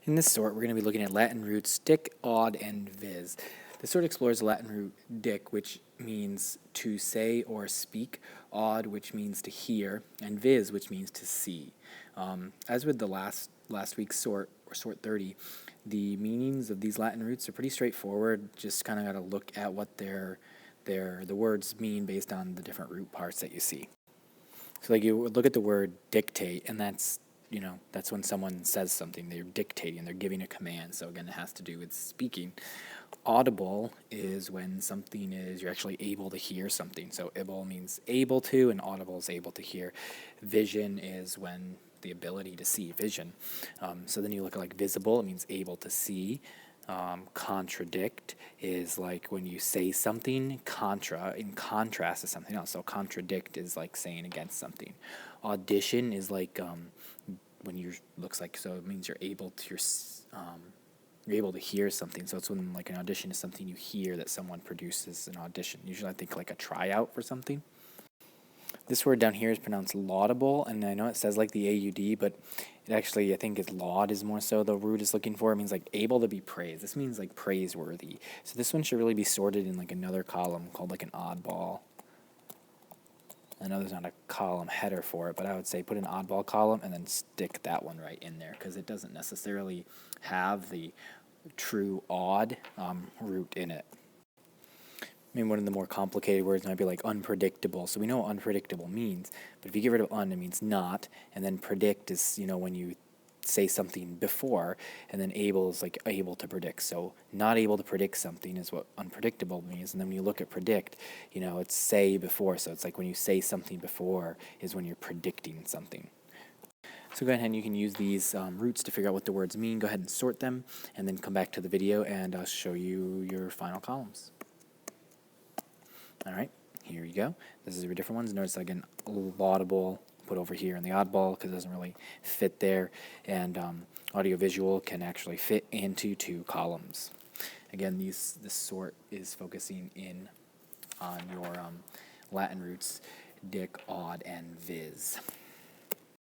In this sort, we're going to be looking at Latin roots dic, odd, and vis. This sort explores the Latin root dic, which means to say or speak, odd, which means to hear, and vis, which means to see. As with the last week's sort, or sort 30, the meanings of these Latin roots are pretty straightforward. Just kind of got to look at what the words mean based on the different root parts that you see. So like you would look at the word dictate, and that's when someone says something, they're dictating, they're giving a command. So again, it has to do with speaking. Audible is when something is, you're actually able to hear something. So able means able to, and audible is able to hear. Vision is when the ability to see, vision. So then you look at like visible, it means able to see. Contradict is like when you say something in contrast to something else. So contradict is like saying against something. Audition is like when you looks like, so it means you're able to hear something. So it's when like an audition is something you hear that someone produces an audition. Usually I think like a tryout for something. This word down here is pronounced laudable, and I know it says like the AUD, but it actually, I think, is laud is more so the root is looking for. It means like able to be praised. This means like praiseworthy. So this one should really be sorted in like another column called like an oddball. I know there's not a column header for it, but I would say put an oddball column and then stick that one right in there, because it doesn't necessarily have the true odd root in it. Maybe one of the more complicated words might be like unpredictable. So we know what unpredictable means, but if you get rid of un, it means not, and then predict is, when you say something before, and then able is like able to predict. So not able to predict something is what unpredictable means, and then when you look at predict, it's say before. So it's like when you say something before is when you're predicting something. So go ahead and you can use these roots to figure out what the words mean. Go ahead and sort them, and then come back to the video and I'll show you your final columns. All right, here you go. This is your different ones. Notice again, laudable put over here in the oddball because it doesn't really fit there, and audiovisual can actually fit into two columns. Again, this sort is focusing in on your Latin roots, dic, odd, and vis.